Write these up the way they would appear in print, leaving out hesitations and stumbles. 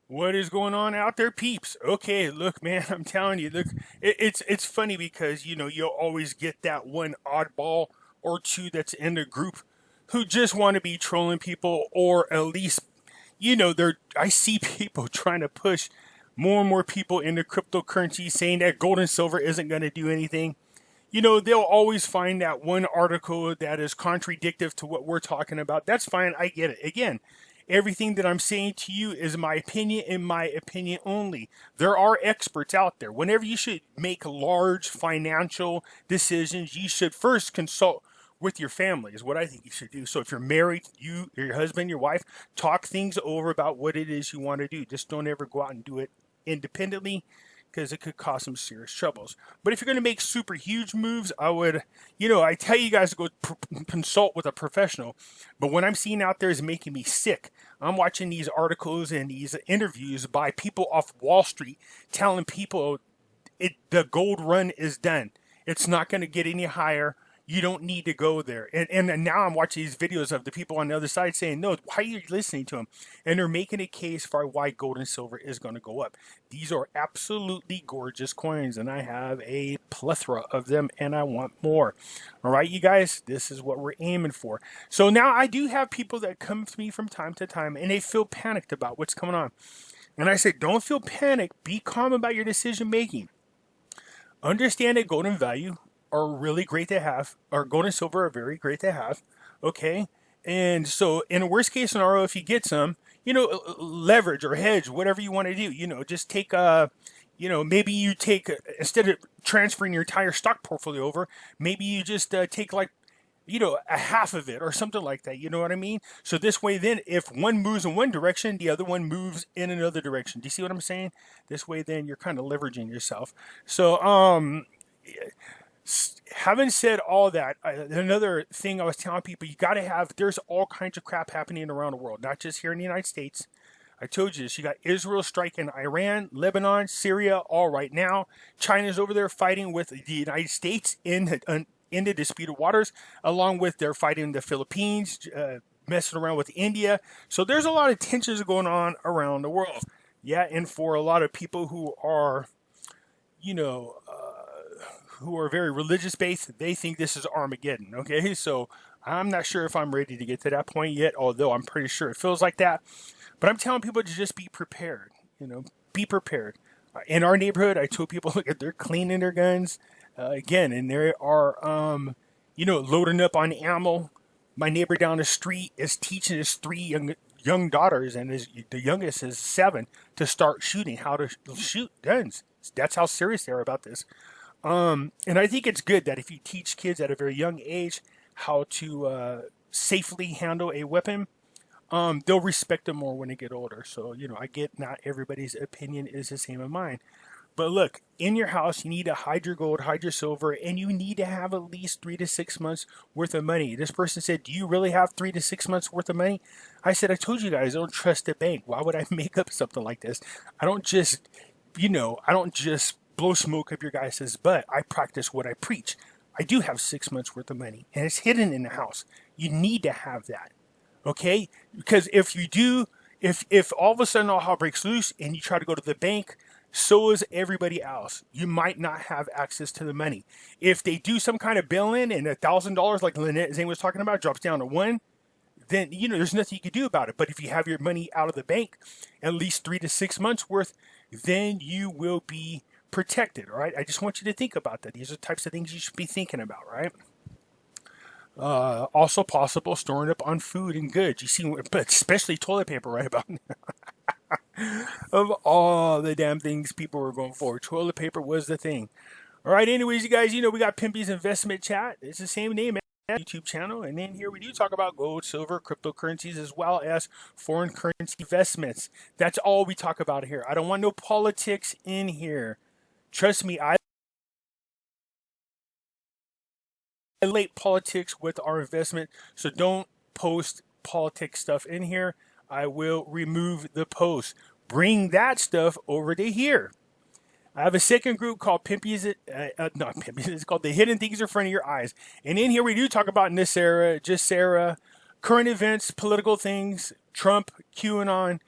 What is going on out there, peeps? Okay, look, man, I'm telling you, look, it's funny because you'll always get that one oddball or two that's in the group who just want to be trolling people, or at least they're. I see people trying to push more and more people into cryptocurrency, saying that gold and silver isn't going to do anything. They'll always find that one article that is contradictive to what we're talking about. That's fine. I get it. Again, everything that I'm saying to you is my opinion and my opinion only. There are experts out there. Whenever you should make large financial decisions, you should first consult with your family is what I think you should do. So if you're married, you, your husband, your wife, talk things over about what it is you want to do. Just don't ever go out and do it independently, because it could cause some serious troubles. But if you're going to make super huge moves, I would, I tell you guys to go consult with a professional. But what I'm seeing out there is making me sick. I'm watching these articles and these interviews by people off Wall Street telling people the gold run is done. It's not going to get any higher. You don't need to go there. And now I'm watching these videos of the people on the other side saying, no, why are you listening to them? And they're making a case for why gold and silver is going to go up. These are absolutely gorgeous coins, and I have a plethora of them, and I want more. All right, you guys, this is what we're aiming for. So now I do have people that come to me from time to time, and they feel panicked about what's going on. And I say, don't feel panicked. Be calm about your decision making. Understand that gold and value are really great to have, or gold and silver are very great to have. Okay. And so in a worst case scenario, if you get some, leverage or hedge, whatever you want to do, just take maybe you take, instead of transferring your entire stock portfolio over, maybe you just take like, a half of it or something like that. You know what I mean? So this way, then if one moves in one direction, the other one moves in another direction. Do you see what I'm saying? This way, then you're kind of leveraging yourself. So, having said all that, another thing I was telling people, there's all kinds of crap happening around the world, not just here in the United States. I told you this. You got Israel striking Iran, Lebanon, Syria, all right now. China's over there fighting with the United States in the disputed waters, along with they're fighting the Philippines, messing around with India. So there's a lot of tensions going on around the world. Yeah, and for a lot of people who are, who are very religious based, they think this is Armageddon. Okay, so I'm not sure if I'm ready to get to that point yet, although I'm pretty sure it feels like that. But I'm telling people to just be prepared. Be prepared. In our neighborhood, I told people, look, they're cleaning their guns again, and they are, loading up on ammo. My neighbor down the street is teaching his three young daughters, and the youngest is 7, to start shooting, how to shoot guns. That's how serious they are about this. And I think it's good that if you teach kids at a very young age how to safely handle a weapon, they'll respect them more when they get older. So, I get not everybody's opinion is the same as mine. But look, in your house, you need to hide your gold, hide your silver, and you need to have at least 3 to 6 months worth of money. This person said, do you really have 3 to 6 months worth of money? I said, I told you guys, I don't trust the bank. Why would I make up something like this? I don't just blow smoke up your guys' butt. I practice what I preach. I do have 6 months worth of money, and it's hidden in the house. You need to have that, okay? Because if you do, if all of a sudden all hell breaks loose and you try to go to the bank, so is everybody else. You might not have access to the money. If they do some kind of bail-in and $1,000, like Lynette Zane was talking about, drops down to 1, then there's nothing you can do about it. But if you have your money out of the bank, at least 3 to 6 months worth, then you will be protected. All right, I just want you to think about that. These are the types of things you should be thinking about, right? Also possible storing up on food and goods. You see, but especially toilet paper, right about now. Of all the damn things people were going for, toilet paper was the thing. All right, anyways, you guys, we got Pimpy's Investment Chat. It's the same name as YouTube channel, and then here we do talk about gold, silver, cryptocurrencies, as well as foreign currency investments. That's all we talk about here. I don't want no politics in here. Trust me, I relate politics with our investment, so don't post politics stuff in here. I will remove the post. Bring that stuff over to here. I have a second group called Pimpy's, not Pimpy's, it's called The Hidden Things in Front of Your Eyes. And in here we do talk about NESARA, GESARA, current events, political things, Trump, QAnon,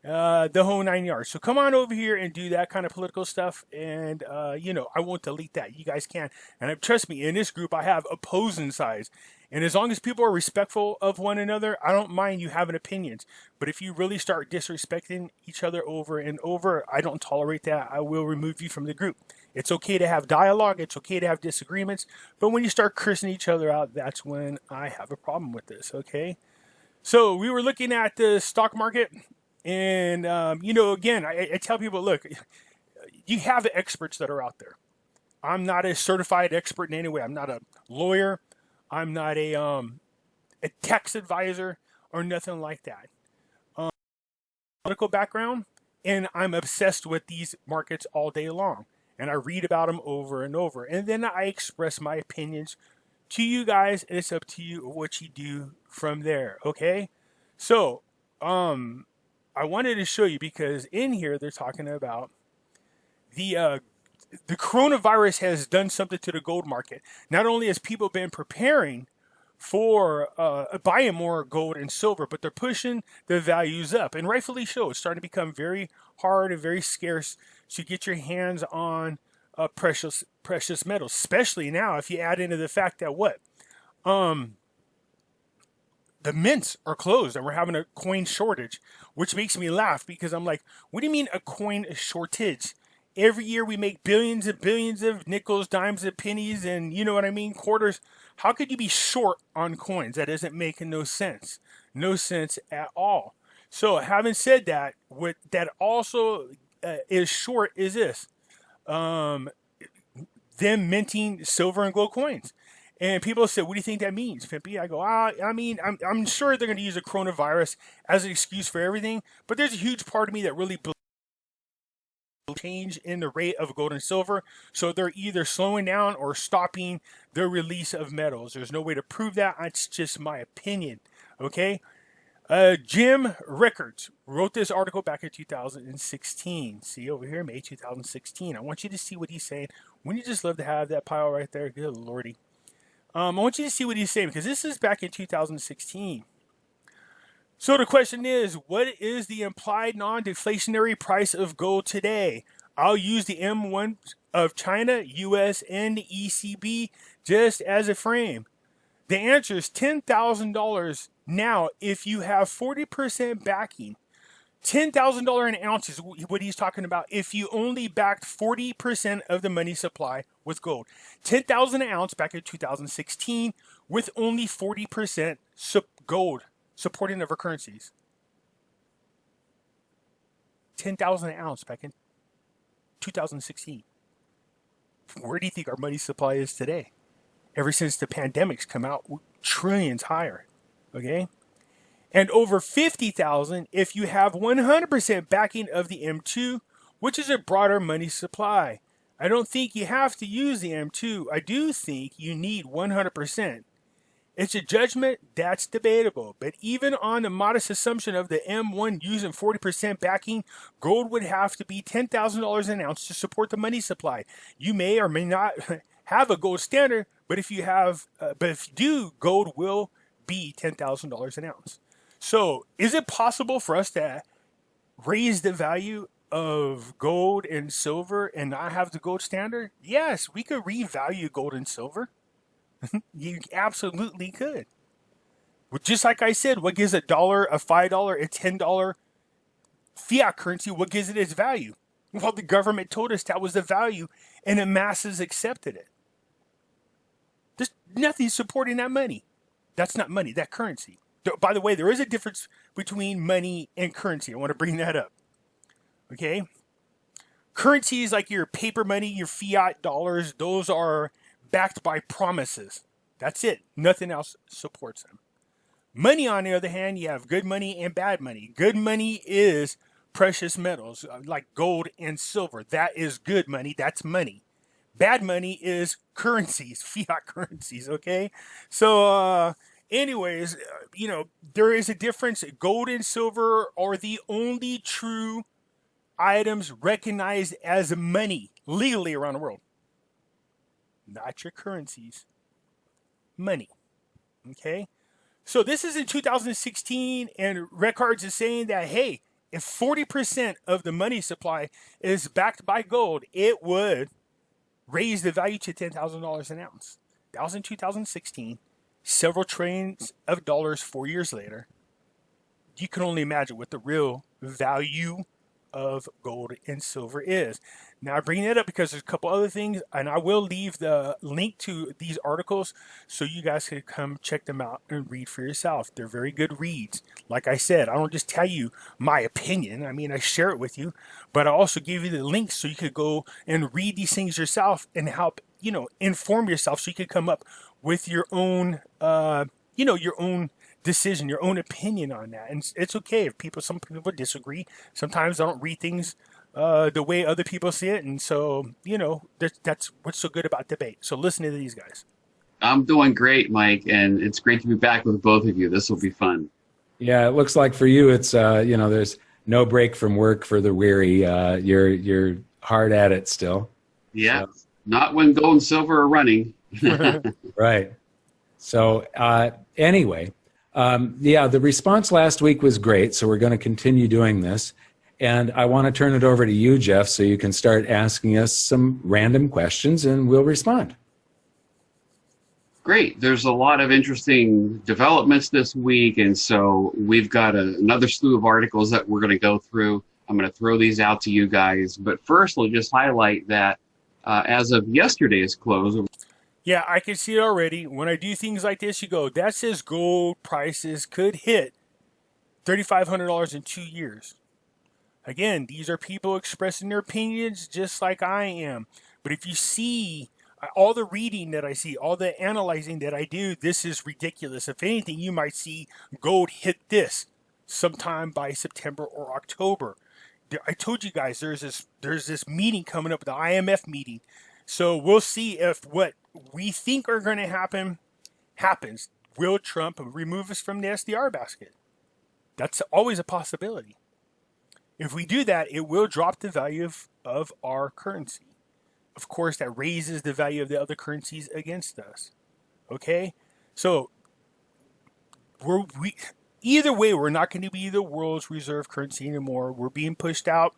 the whole 9 yards. So come on over here and do that kind of political stuff. And, I won't delete that. You guys can. And trust me, in this group, I have opposing sides. And as long as people are respectful of one another, I don't mind you having opinions. But if you really start disrespecting each other over and over, I don't tolerate that. I will remove you from the group. It's okay to have dialogue. It's okay to have disagreements. But when you start cursing each other out, that's when I have a problem with this, okay? So we were looking at the stock market. And, again, I tell people, look, you have the experts that are out there. I'm not a certified expert in any way. I'm not a lawyer. I'm not a tax advisor or nothing like that. Political background, and I'm obsessed with these markets all day long. And I read about them over and over. And then I express my opinions to you guys, and it's up to you what you do from there, okay? So, I wanted to show you because in here they're talking about the coronavirus has done something to the gold market. Not only has people been preparing for buying more gold and silver, but they're pushing the values up, and rightfully so. It's starting to become very hard and very scarce to get your hands on precious metals, especially now if you add into the fact that the mints are closed and we're having a coin shortage, which makes me laugh because I'm like, what do you mean a coin shortage? Every year we make billions and billions of nickels, dimes, and pennies, and you know what I mean, quarters. How could you be short on coins? That doesn't make no sense. No sense at all. So having said that, what that also is short is this. Them minting silver and gold coins. And people say, what do you think that means, Pimpy? I go, I'm sure they're going to use a coronavirus as an excuse for everything. But there's a huge part of me that really believes change in the rate of gold and silver. So they're either slowing down or stopping the release of metals. There's no way to prove that. It's just my opinion. Okay? Jim Rickards wrote this article back in 2016. See over here, May 2016. I want you to see what he's saying. Wouldn't you just love to have that pile right there? Good lordy. I want you to see what he's saying because this is back in 2016. So the question is, what is the implied non-deflationary price of gold today? I'll use the M1 of China, US, and the ECB just as a frame. The answer is $10,000 now if you have 40% backing. $10,000 an ounce is what he's talking about if you only backed 40% of the money supply with gold. $10,000 an ounce back in 2016 with only 40% gold supporting of our currencies. $10,000 an ounce back in 2016. Where do you think our money supply is today? Ever since the pandemic's come out, trillions higher. Okay? And over 50,000 if you have 100% backing of the M2, which is a broader money supply. I don't think you have to use the M2. I do think you need 100%. It's a judgment that's debatable, but even on the modest assumption of the M1 using 40% backing, gold would have to be $10,000 an ounce to support the money supply. You may or may not have a gold standard, but if you do, gold will be $10,000 an ounce. So, is it possible for us to raise the value of gold and silver and not have the gold standard? Yes, we could revalue gold and silver. You absolutely could. But just like I said, what gives $1, a $5, a $10 fiat currency, what gives it its value? Well, the government told us that was the value, and the masses accepted it. There's nothing supporting that money. That's not money, that currency. By the way, there is a difference between money and currency. I want to bring that up. Okay? Currencies like your paper money, your fiat dollars, those are backed by promises. That's it. Nothing else supports them. Money, on the other hand, you have good money and bad money. Good money is precious metals like gold and silver. That is good money. That's money. Bad money is currencies, fiat currencies, okay? So, anyways, there is a difference. Gold and silver are the only true items recognized as money legally around the world. Not your currencies. Money. Okay? So this is in 2016, and Rickards is saying that, hey, if 40% of the money supply is backed by gold, it would raise the value to $10,000 an ounce. That was in 2016, several trillions of dollars 4 years later. You can only imagine what the real value of gold and silver is. Now, I bring that up because there's a couple other things, and I will leave the link to these articles so you guys can come check them out and read for yourself. They're very good reads. Like I said, I don't just tell you my opinion. I mean, I share it with you, but I also give you the links so you could go and read these things yourself and help, inform yourself so you could come up with your own, your own decision, your own opinion on that. And it's okay if some people disagree. Sometimes I don't read things the way other people see it. And so, that's what's so good about debate. So listen to these guys. I'm doing great, Mike, and it's great to be back with both of you. This will be fun. Yeah, it looks like for you, it's, there's no break from work for the weary. You're hard at it still. Yeah, so. Not when gold and silver are running. Right. So anyway, the response last week was great, so we're going to continue doing this. And I want to turn it over to you, Jeff, so you can start asking us some random questions and we'll respond. Great. There's a lot of interesting developments this week, and so we've got another slew of articles that we're going to go through. I'm going to throw these out to you guys. But first, we'll just highlight that as of yesterday's close. Yeah, I can see it already. When I do things like this, you go, that says gold prices could hit $3,500 in 2 years. Again, these are people expressing their opinions just like I am. But if you see all the reading that I see, all the analyzing that I do, this is ridiculous. If anything, you might see gold hit this sometime by September or October. I told you guys there's this meeting coming up, the IMF meeting. So we'll see if what we think are going to happen happens. Will Trump remove us from the SDR basket? That's always a possibility. If we do that, it will drop the value of our currency. Of course, that raises the value of the other currencies against us. Okay? So, either way, we're not going to be the world's reserve currency anymore. We're being pushed out.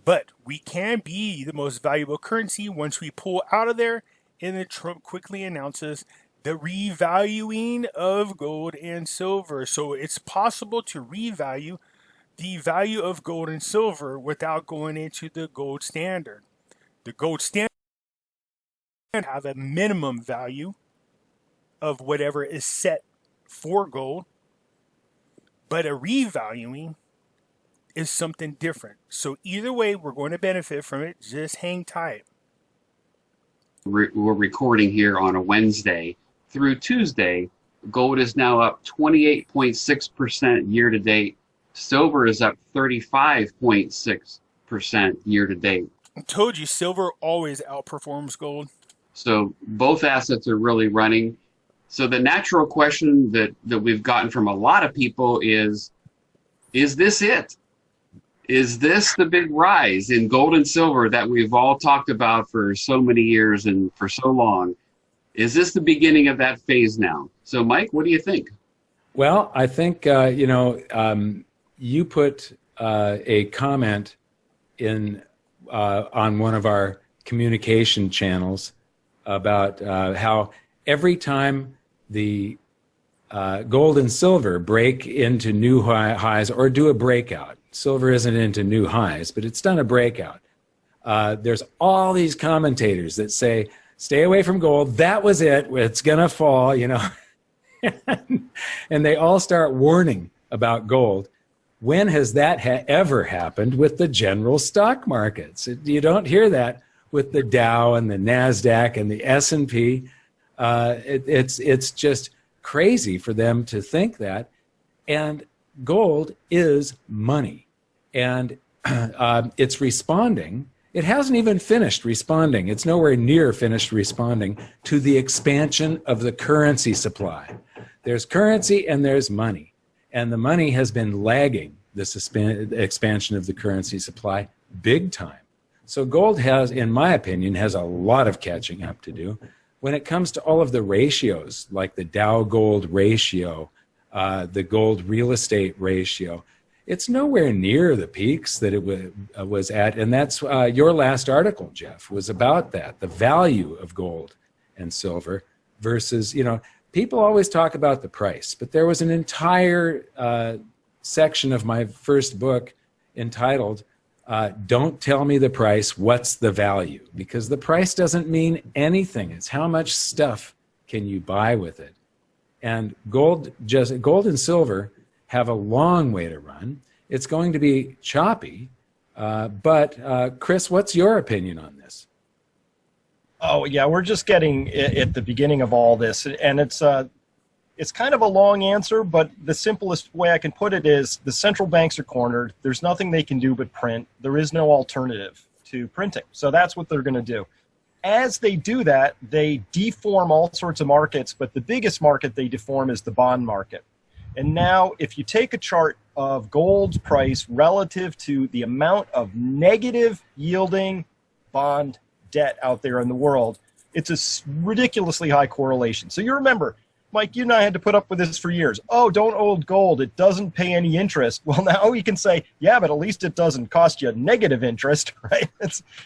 But we can be the most valuable currency once we pull out of there. And then Trump quickly announces the revaluing of gold and silver. So, it's possible to revalue the value of gold and silver without going into the gold standard. The gold standard have a minimum value of whatever is set for gold, but a revaluing is something different. So either way, we're going to benefit from it. Just hang tight. We're recording here on a Wednesday. Through Tuesday, gold is now up 28.6% year to date. Silver is up 35.6% year to date. I told you, silver always outperforms gold. So both assets are really running. So the natural question that we've gotten from a lot of people is this it? Is this the big rise in gold and silver that we've all talked about for so many years and for so long? Is this the beginning of that phase now? So Mike, what do you think? Well, I think, you put a comment in on one of our communication channels about how every time the gold and silver break into new highs or do a breakout, silver isn't into new highs, but it's done a breakout. There's all these commentators that say, stay away from gold. That was it. It's going to fall, and they all start warning about gold. When has that ever happened with the general stock markets? You don't hear that with the Dow and the NASDAQ and the S&P. It's just crazy for them to think that. And gold is money. And it's responding. It hasn't even finished responding. It's nowhere near finished responding to the expansion of the currency supply. There's currency and there's money. And the money has been lagging this expansion of the currency supply big time. So gold has, in my opinion, has a lot of catching up to do. When it comes to all of the ratios, like the Dow gold ratio, the gold real estate ratio, it's nowhere near the peaks that it was at. And that's your last article, Jeff, was about that, the value of gold and silver versus, people always talk about the price, but there was an entire section of my first book entitled, Don't Tell Me the Price, What's the Value? Because the price doesn't mean anything. It's how much stuff can you buy with it. And gold and silver have a long way to run. It's going to be choppy. But Chris, what's your opinion on this? Oh, yeah, we're just getting at the beginning of all this. And it's kind of a long answer, but the simplest way I can put it is the central banks are cornered. There's nothing they can do but print. There is no alternative to printing. So that's what they're going to do. As they do that, they deform all sorts of markets, but the biggest market they deform is the bond market. And now if you take a chart of gold's price relative to the amount of negative yielding bond debt out there in the world, it's a ridiculously high correlation. So you remember, Mike, you and I had to put up with this for years. Oh, don't hold gold. It doesn't pay any interest. Well, now we can say, yeah, but at least it doesn't cost you negative interest, right?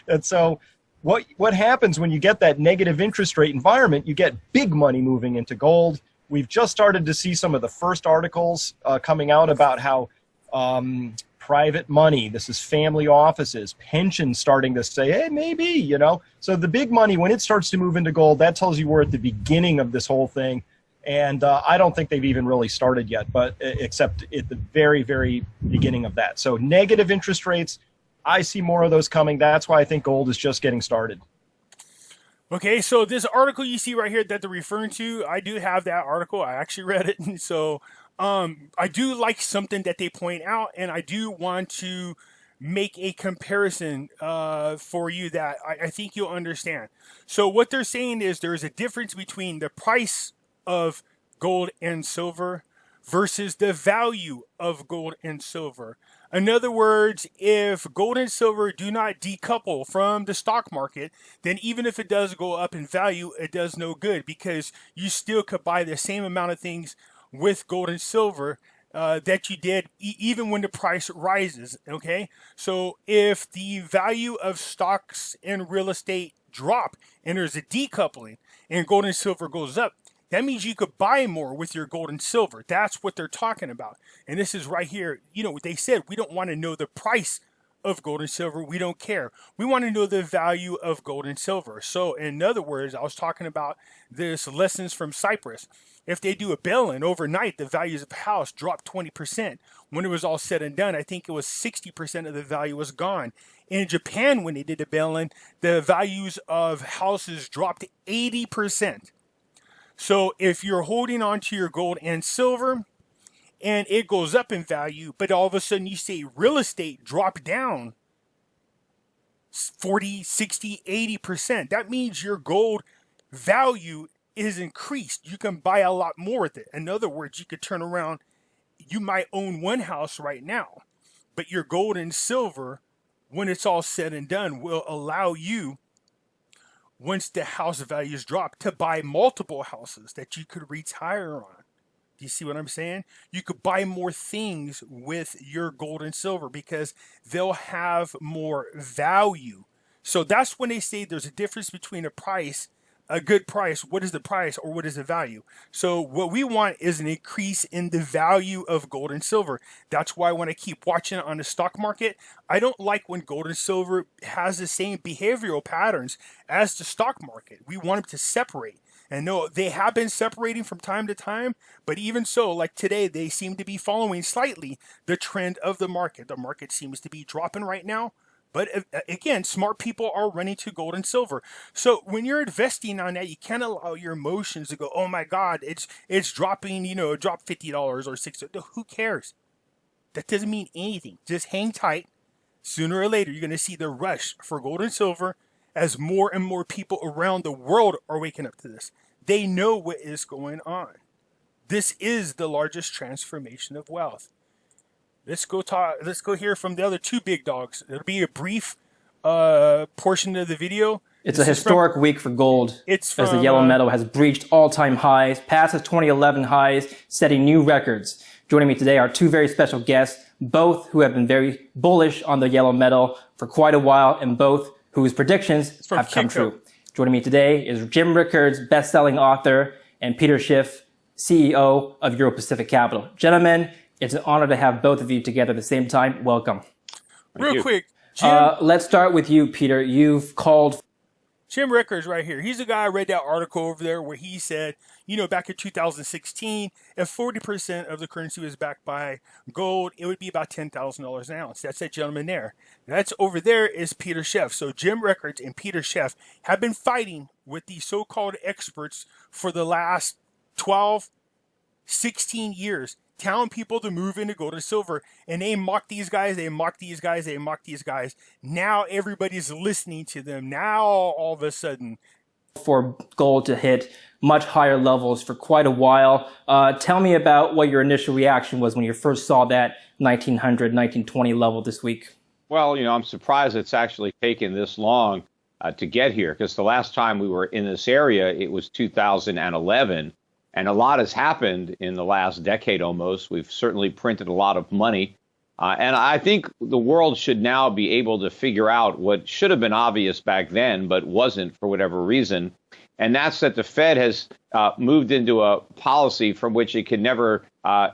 And so what happens when you get that negative interest rate environment, you get big money moving into gold. We've just started to see some of the first articles coming out about how private money, this is family offices, pensions starting to say, hey, maybe, So the big money, when it starts to move into gold, that tells you we're at the beginning of this whole thing. And I don't think they've even really started yet, but except at the very, very beginning of that. So negative interest rates, I see more of those coming. That's why I think gold is just getting started. Okay, so this article you see right here that they're referring to, I do have that article. I actually read it. So I do like something that they point out, and I do want to make a comparison for you that I think you'll understand. So what they're saying is there is a difference between the price of gold and silver versus the value of gold and silver. In other words, if gold and silver do not decouple from the stock market, then even if it does go up in value, it does no good because you still could buy the same amount of things with gold and silver that you did even when the price rises, okay? So if the value of stocks and real estate drop and there's a decoupling and gold and silver goes up, that means you could buy more with your gold and silver. That's what they're talking about. And this is right here. They said we don't want to know the price of gold and silver. We don't care. We want to know the value of gold and silver. So in other words, I was talking about this lessons from Cyprus. If they do a bail-in overnight, the values of a house dropped 20%. When it was all said and done, I think it was 60% of the value was gone. In Japan, when they did the bail-in, the values of houses dropped 80%. So if you're holding on to your gold and silver and it goes up in value, but all of a sudden you see real estate drop down 40, 60, 80%, that means your gold value is increased. You can buy a lot more with it. In other words, you could turn around, you might own one house right now, but your gold and silver, when it's all said and done, will allow you, once the house values drop, to buy multiple houses that you could retire on. Do you see what I'm saying? You could buy more things with your gold and silver because they'll have more value. So that's when they say there's a difference between a price, a good price. What is the price or what is the value? So what we want is an increase in the value of gold and silver. That's why when I keep watching it on the stock market, I don't like when gold and silver has the same behavioral patterns as the stock market. We want them to separate. And no, they have been separating from time to time, but even so, like today, they seem to be following slightly the trend of the market. The market seems to be dropping right now. But again, smart people are running to gold and silver. So when you're investing on that, you can't allow your emotions to go, oh my God, it's dropping, it dropped $50 or $60. Who cares? That doesn't mean anything. Just hang tight. Sooner or later, you're going to see the rush for gold and silver as more and more people around the world are waking up to this. They know what is going on. This is the largest transformation of wealth. Let's go hear from the other two big dogs. It'll be a brief portion of the video. It's a historic week for gold as the yellow metal has breached all-time highs, past its 2011 highs, setting new records. Joining me today are two very special guests, both who have been very bullish on the yellow metal for quite a while, and both whose predictions have come Kitco. true. Joining me today is Jim Rickards, best-selling author, and Peter Schiff, CEO of Euro Pacific Capital. Gentlemen, it's an honor to have both of you together at the same time. Welcome. Real quick, Jim. Let's start with you, Peter. You've called Jim Rickards right here. He's the guy I read that article over there where he said, back in 2016, if 40% of the currency was backed by gold, it would be about $10,000 an ounce. That's that gentleman there. That's over there is Peter Schiff. So Jim Rickards and Peter Schiff have been fighting with the so-called experts for the last 12, 16 years, telling people to move into gold and silver. And they mock these guys, they mock these guys, they mock these guys. Now everybody's listening to them. Now all of a sudden, for gold to hit much higher levels for quite a while. Tell me about what your initial reaction was when you first saw that 1900, 1920 level this week. Well, I'm surprised it's actually taken this long to get here, because the last time we were in this area, it was 2011. And a lot has happened in the last decade almost. We've certainly printed a lot of money. And I think the world should now be able to figure out what should have been obvious back then, but wasn't for whatever reason. And that's that the Fed has moved into a policy from which it can never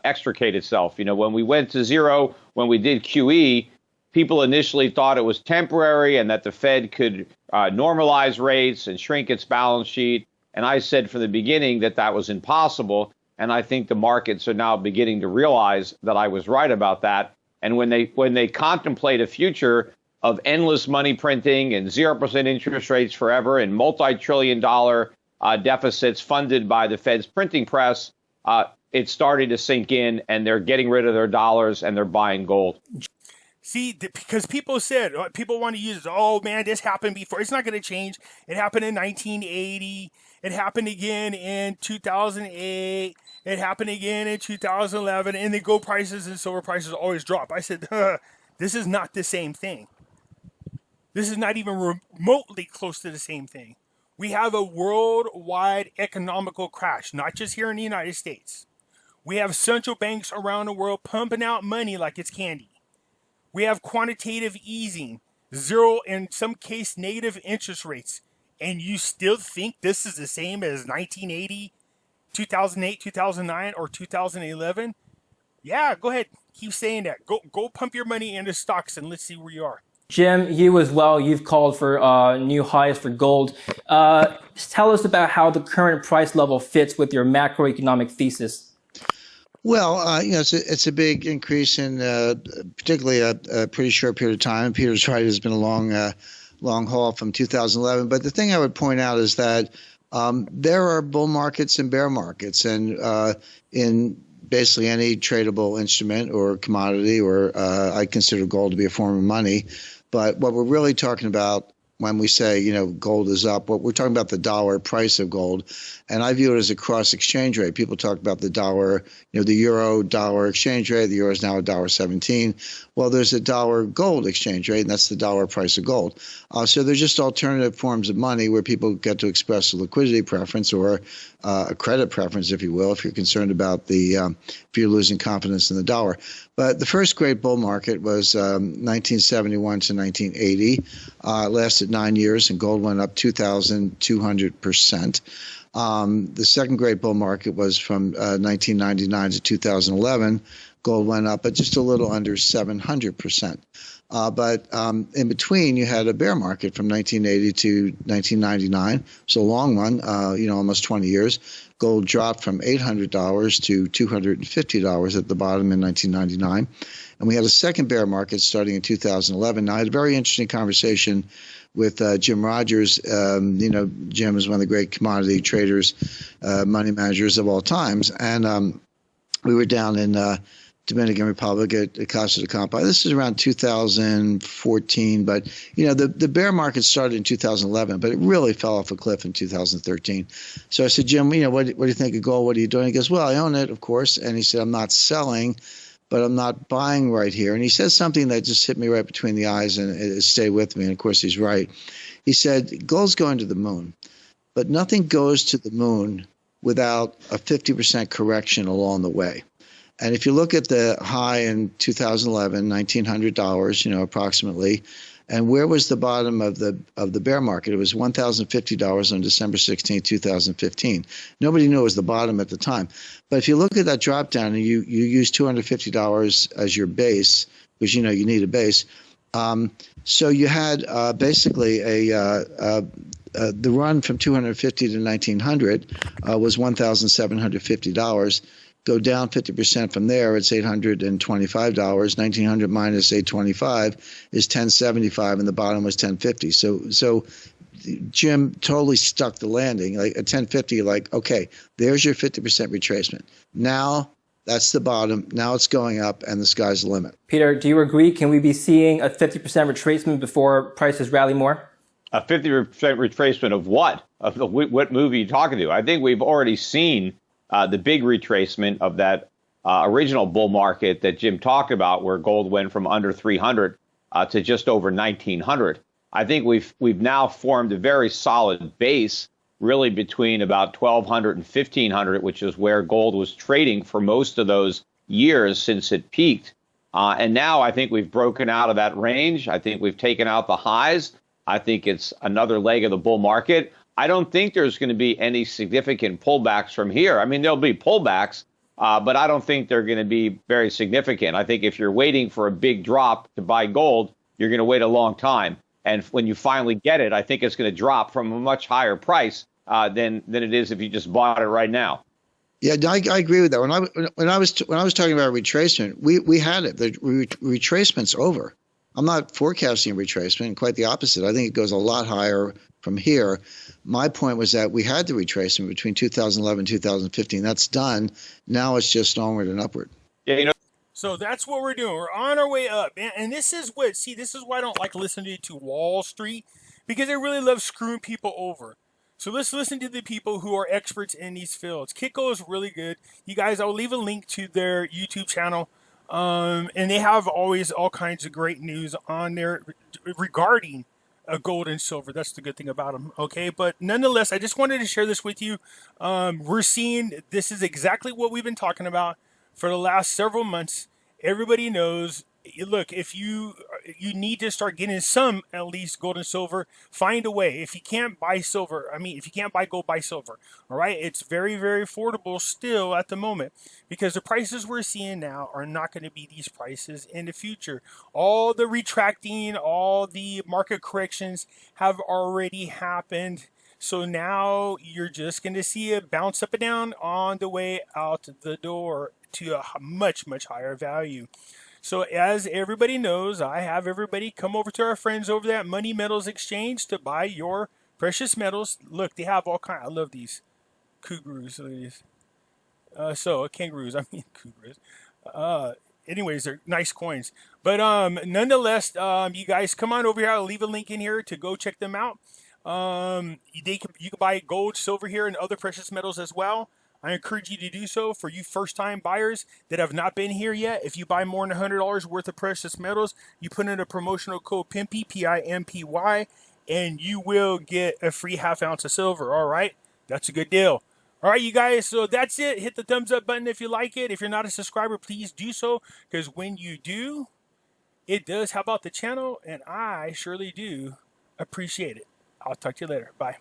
extricate itself. When we went to zero, when we did QE, people initially thought it was temporary and that the Fed could normalize rates and shrink its balance sheet. And I said from the beginning that that was impossible. And I think the markets are now beginning to realize that I was right about that. And when they contemplate a future of endless money printing and 0% interest rates forever and multi-trillion-dollar deficits funded by the Fed's printing press, it's starting to sink in, and they're getting rid of their dollars and they're buying gold. see, because people want to use it. Oh man, this happened before. It's not going to change. It happened in 1980. It happened again in 2008. It happened again in 2011. And the gold prices and silver prices always drop. I said, this is not the same thing. This is not even remotely close to the same thing. We have a worldwide economical crash, not just here in the United States. We have central banks around the world pumping out money like it's candy. We have quantitative easing, zero, in some case negative interest rates. And you still think this is the same as 1980, 2008, 2009, or 2011? Yeah, go ahead. Keep saying that. Go pump your money into stocks and let's see where you are. Jim, you as well, you've called for new highs for gold. Tell us about how the current price level fits with your macroeconomic thesis. Well, it's a big increase in particularly a pretty short period of time. Peter's right, it's been a long haul from 2011. But the thing I would point out is that there are bull markets and bear markets, and in basically any tradable instrument or commodity, or I consider gold to be a form of money. But what we're really talking about when we say, gold is up, what we're talking about the dollar price of gold. And I view it as a cross exchange rate. People talk about the dollar, the euro dollar exchange rate. The euro is now $1.17. Well, there's a dollar gold exchange rate, and that's the dollar price of gold. So they're just alternative forms of money where people get to express a liquidity preference or a credit preference, if you will, if you're concerned about if you're losing confidence in the dollar. But the first great bull market was 1971 to 1980. It lasted 9 years, and gold went up 2,200%. The second great bull market was from 1999 to 2011. Gold went up at just a little under 700%. But in between, you had a bear market from 1980 to 1999. So a long one, almost 20 years. Gold dropped from $800 to $250 at the bottom in 1999. And we had a second bear market starting in 2011. Now, I had a very interesting conversation with Jim Rogers. Jim is one of the great commodity traders, money managers of all times. And we were down in Dominican Republic at Casa de Campo. This is around 2014, but the bear market started in 2011, but it really fell off a cliff in 2013. So I said, Jim, what do you think of gold? What are you doing? He goes, well, I own it, of course. And he said, I'm not selling, but I'm not buying right here. And he said something that just hit me right between the eyes and it stayed with me. And of course, he's right. He said, gold's going to the moon, but nothing goes to the moon without a 50% correction along the way. And if you look at the high in 2011, $1,900, approximately, and where was the bottom of the bear market? It was $1,050 on December 16, 2015. Nobody knew it was the bottom at the time. But if you look at that drop down and you use $250 as your base, because you need a base. So you had basically the run from 250 to 1900 was $1,750. Go down 50% from there, it's $825. 1900 minus 825 is 1075, and the bottom was 1050. So Jim totally stuck the landing. Like at 1050, like, okay, there's your 50% retracement. Now that's the bottom. Now it's going up, and the sky's the limit. Peter, do you agree? Can we be seeing a 50% retracement before prices rally more? A 50% retracement of what? Of what move are you talking to? I think we've already seen the big retracement of that original bull market that Jim talked about, where gold went from under 300 to just over 1900. I think we've now formed a very solid base, really between about 1200 and 1500, which is where gold was trading for most of those years since it peaked. And now I think we've broken out of that range. I think we've taken out the highs. I think it's another leg of the bull market. I don't think there's going to be any significant pullbacks from here. I mean, there'll be pullbacks, but I don't think they're going to be very significant. I think if you're waiting for a big drop to buy gold, you're going to wait a long time. And when you finally get it, I think it's going to drop from a much higher price than it is if you just bought it right now. Yeah, I agree with that. When I was talking about retracement, we had it. The retracement's over. I'm not forecasting a retracement. Quite the opposite. I think it goes a lot higher from here. My point was that we had the retracement between 2011 and 2015. That's done. Now it's just onward and upward. Yeah, So that's what we're doing. We're on our way up. And this is why I don't like listening to Wall Street, because they really love screwing people over. So let's listen to the people who are experts in these fields. Kitco is really good. You guys, I'll leave a link to their YouTube channel. And they have always all kinds of great news on there regarding gold and silver. That's the good thing about them. Okay. But nonetheless, I just wanted to share this with you. We're seeing this is exactly what we've been talking about for the last several months. Everybody knows, look, if you need to start getting some, at least gold and silver, find a way. If you can't buy silver, if you can't buy gold, buy silver. All right. It's very, very affordable still at the moment, because the prices we're seeing now are not going to be these prices in the future. All the retracting, all the market corrections have already happened. So now you're just going to see it bounce up and down on the way out the door to a much, much higher value. So as everybody knows, I have everybody come over to our friends over there at Money Metals Exchange to buy your precious metals. Look, they have all kinds. I love these kangaroos. Look at these. Kangaroos. Kangaroos. Anyways, they're nice coins. But nonetheless, you guys come on over here. I'll leave a link in here to go check them out. You can buy gold, silver here, and other precious metals as well. I encourage you to do so. For you first-time buyers that have not been here yet, if you buy more than $100 worth of precious metals, you put in a promotional code Pimpy, P-I-M-P-Y, and you will get a free half ounce of silver. All right? That's a good deal. All right, you guys, so that's it. Hit the thumbs up button if you like it. If you're not a subscriber, please do so, because when you do, it does help out the channel, and I surely do appreciate it. I'll talk to you later. Bye.